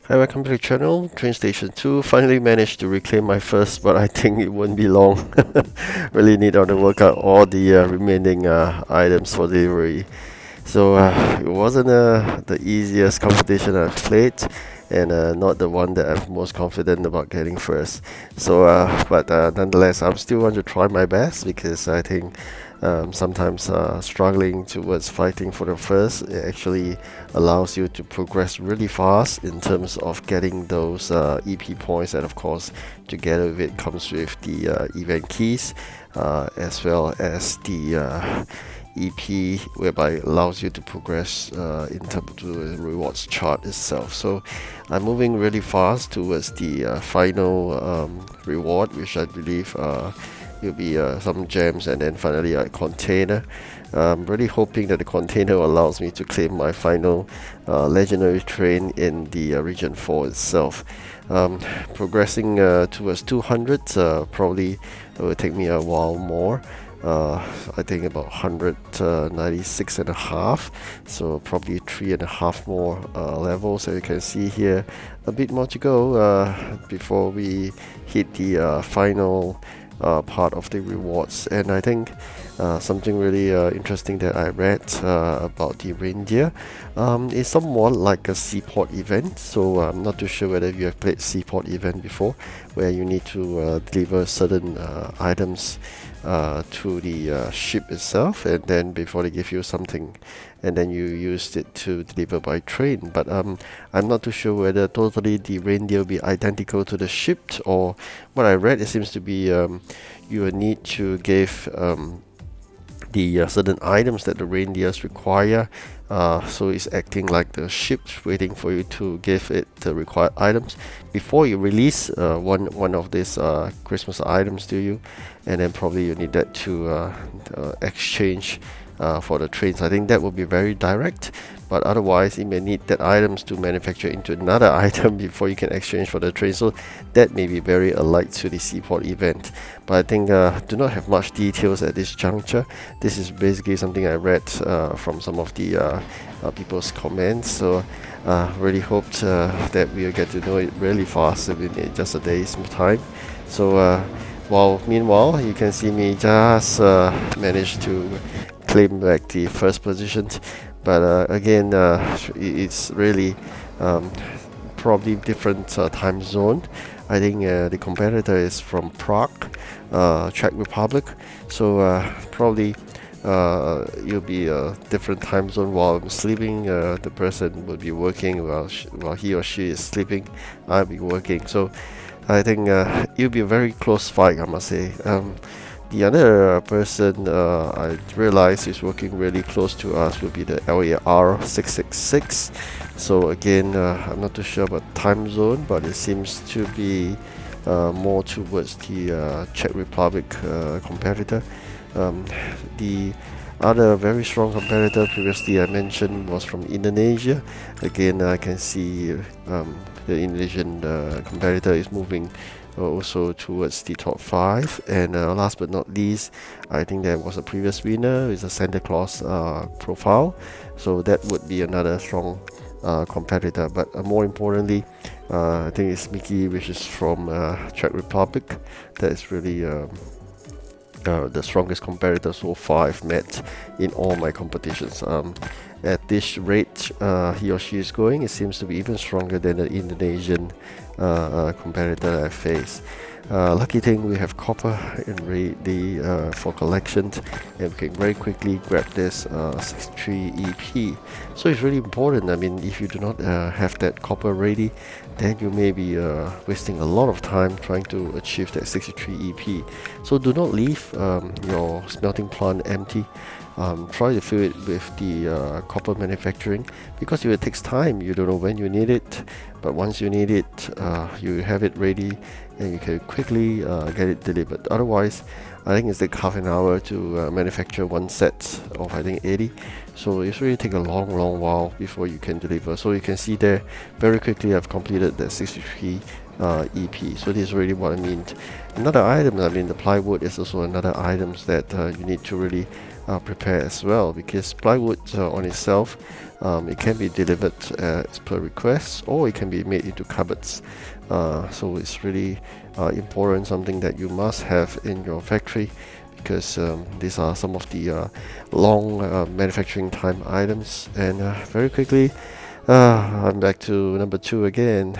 Hi, welcome to the channel. TrainStation 2 finally managed to reclaim my first, but I think it won't be long. Really need to work out all the remaining items for delivery. So it wasn't the easiest competition I've played, and not the one that I'm most confident about getting first. So, but nonetheless, I'm still going to try my best because I think sometimes struggling towards fighting for the first it actually allows you to progress really fast in terms of getting those EP points, and of course, together with it comes with the event keys as well as the EP, whereby it allows you to progress in terms of the rewards chart itself. So I'm moving really fast towards the final reward, which I believe will be some gems, and then finally a container. I'm really hoping that the container allows me to claim my final legendary train in the region 4 itself. Progressing towards 200 probably will take me a while more. I think about 196 and a half, so probably 3.5 more levels. So you can see here a bit more to go before we hit the final part of the rewards. And I think something really interesting that I read about the reindeer is somewhat like a seaport event. So I'm not too sure whether you have played seaport event before, where you need to deliver certain items to the ship itself, and then before they give you something, and then you use it to deliver by train. But I'm not too sure whether totally the reindeer will be identical to the ship, or what I read, it seems to be you will need to give the certain items that the reindeers require. So it's acting like the ship waiting for you to give it the required items before you release one of these Christmas items to you, and then probably you need that to exchange for the trains. I think that will be very direct, but otherwise you may need that items to manufacture into another item before you can exchange for the train. So that may be very alike to the seaport event, but I think do not have much details at this juncture. This is basically something I read from some of the people's comments. So really hoped that we'll get to know it really fast in just a day's time. So meanwhile, you can see me just managed to claim back the first position, but again, it's really probably different time zone. I think the competitor is from Prague, Czech Republic, so probably you'll be a different time zone. While I'm sleeping, the person will be working. While he or she is sleeping, I'll be working. So I think it'll be a very close fight, I must say. The other person I realize is working really close to us will be the LAR 666. So again, I'm not too sure about time zone, but it seems to be more towards the Czech Republic competitor. The other very strong competitor previously I mentioned was from Indonesia. Again, I can see the Indonesian competitor is moving also towards the top 5. And last but not least, I think there was a previous winner is a Santa Claus profile, so that would be another strong competitor. But more importantly, I think it's Mickey, which is from Czech Republic. That is really the strongest competitor so far I've met in all my competitions. At this rate he or she is going, it seems to be even stronger than the Indonesian competitor I face. Lucky thing we have copper and ready for collection, and we can very quickly grab this 63 EP. So it's really important. I mean, if you do not have that copper ready, then you may be wasting a lot of time trying to achieve that 63 EP. So do not leave your smelting plant empty. Try to fill it with the copper manufacturing, because it takes time. You don't know when you need it, but once you need it, you have it ready and you can quickly get it delivered. Otherwise, I think it's like half an hour to manufacture one set of, I think, 80. So it's really take a long while before you can deliver. So you can see there very quickly I've completed that 63 EP. So this is really what I mean. Another item, I mean, the plywood is also another items that you need to really prepare as well, because plywood on itself, it can be delivered as per request, or it can be made into cupboards. So it's really important, something that you must have in your factory, because these are some of the long manufacturing time items. And very quickly, I'm back to number 2 again.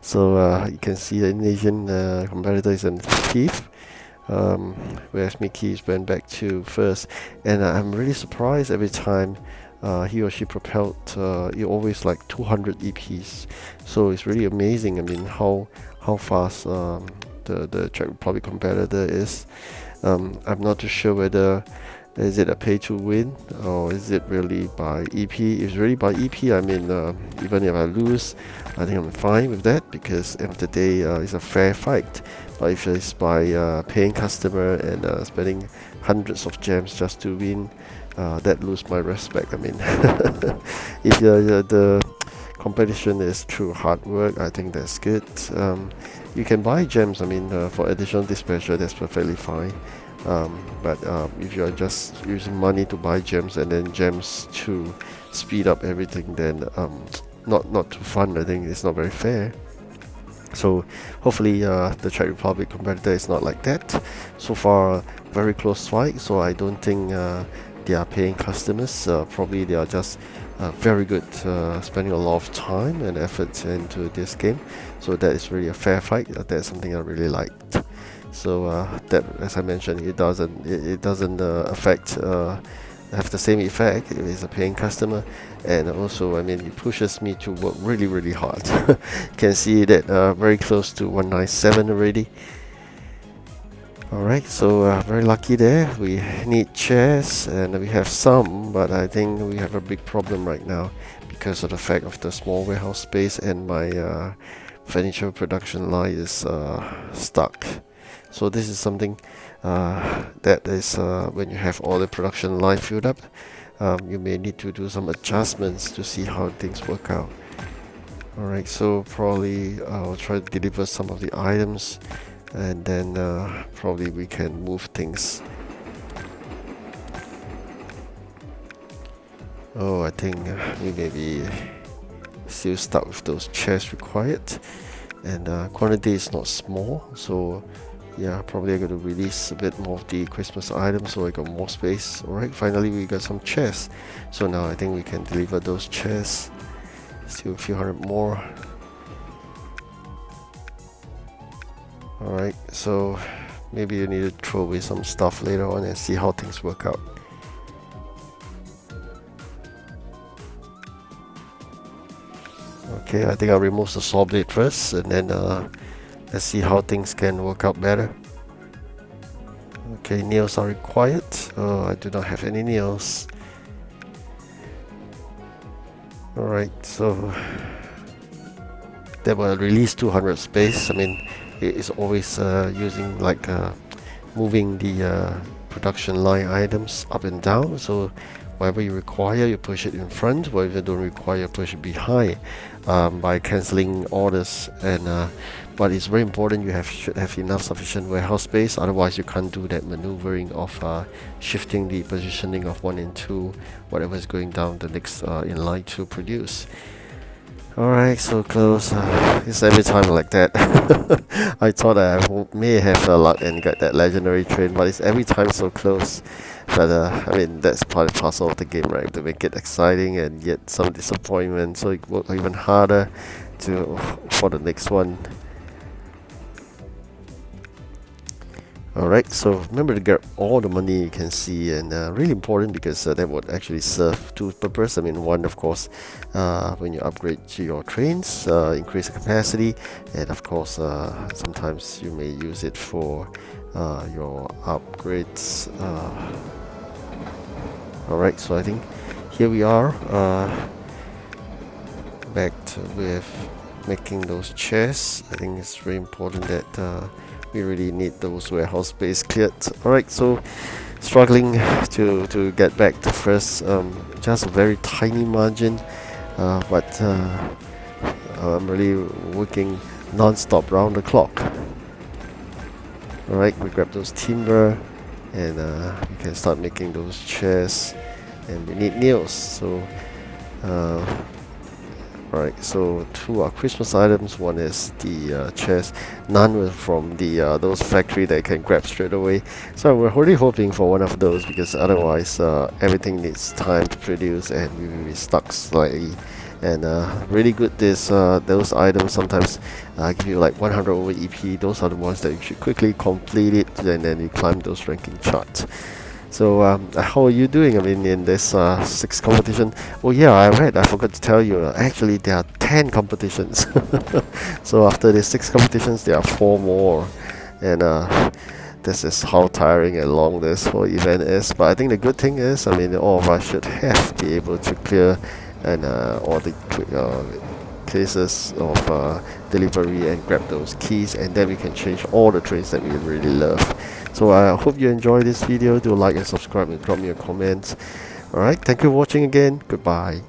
So you can see the Indonesian competitor is in 5th, whereas Mickey's went back to first. And I'm really surprised every time he or she propelled always like 200 EPs. So it's really amazing. I mean, how fast the Czech Republic competitor is. I'm not too sure whether is it a pay to win, or is it really by EP. If it's really by EP, I mean, even if I lose, I think I'm fine with that, because end of the day, it's a fair fight. But if it's by paying customer and spending hundreds of gems just to win, that lose my respect. I mean, if the competition is through hard work, I think that's good. You can buy gems, I mean, for additional dispatcher, that's perfectly fine. But if you're just using money to buy gems and then gems to speed up everything, then not too fun. I think it's not very fair. So hopefully the Czech Republic competitor is not like that. So far, very close fight. So I don't think they are paying customers. Probably they are just very good, spending a lot of time and effort into this game. So that is really a fair fight. That's something I really liked. So that, as I mentioned, it doesn't affect have the same effect if it's a paying customer. And also, I mean, it pushes me to work really hard. You can see that very close to 197 already. Alright, so very lucky there. We need chairs, and we have some, but I think we have a big problem right now because of the fact of the small warehouse space, and my furniture production line is stuck. So this is something that is when you have all the production line filled up, you may need to do some adjustments to see how things work out. Alright, so probably I'll try to deliver some of the items, and then probably we can move things. Oh, I think we may be still stuck with those chairs required, and quantity is not small, so yeah, probably I'm going to release a bit more of the Christmas items so I got more space. Alright, finally we got some chairs, so now I think we can deliver those chairs. Still a few hundred more. Alright, so maybe you need to throw away some stuff later on and see how things work out. Okay, I think I'll remove the saw blade first, and then let's see how things can work out better. Okay, nails are required. Oh, I do not have any nails. Alright, so that will release 200 space. I mean, it is always using like moving the production line items up and down. So whatever you require, you push it in front. Whatever you don't require, push it behind, by cancelling orders. And but it's very important you should have enough sufficient warehouse space. Otherwise, you can't do that maneuvering of shifting the positioning of 1 and 2, whatever is going down the next in line to produce. Alright, so close. It's every time like that. I thought I may have luck and get that legendary train, but it's every time so close. But I mean, that's part and parcel of the game, right? To make it exciting and yet some disappointment, so it works even harder for the next one. Alright, so remember to get all the money you can see, and really important because that would actually serve two purposes. I mean, one, of course, when you upgrade to your trains, increase the capacity, and of course, sometimes you may use it for your upgrades. Alright, so I think here we are, back with making those chairs. I think it's very important that we really need those warehouse space cleared. Alright, so struggling to get back to first, just a very tiny margin, but I'm really working non-stop round the clock. Alright, we grab those timber, and we can start making those chairs. And we need nails, so right, so two are Christmas items. One is the chairs. None were from the those factory that you can grab straight away. So we're really hoping for one of those, because otherwise everything needs time to produce and we will be stuck slightly. And really good, this those items sometimes give you like 100 over EP. Those are the ones that you should quickly complete it, and then you climb those ranking charts. So, how are you doing? I mean, in this six competition? Oh yeah, I forgot to tell you. Actually, there are 10 competitions. So after the six competitions, there are four more, and this is how tiring and long this whole event is. But I think the good thing is, I mean, all of us should have be able to clear and all the cases of delivery and grab those keys, and then we can change all the trains that we really love. So I hope you enjoy this video. Do like and subscribe and drop me a comment. Alright, thank you for watching again. Goodbye.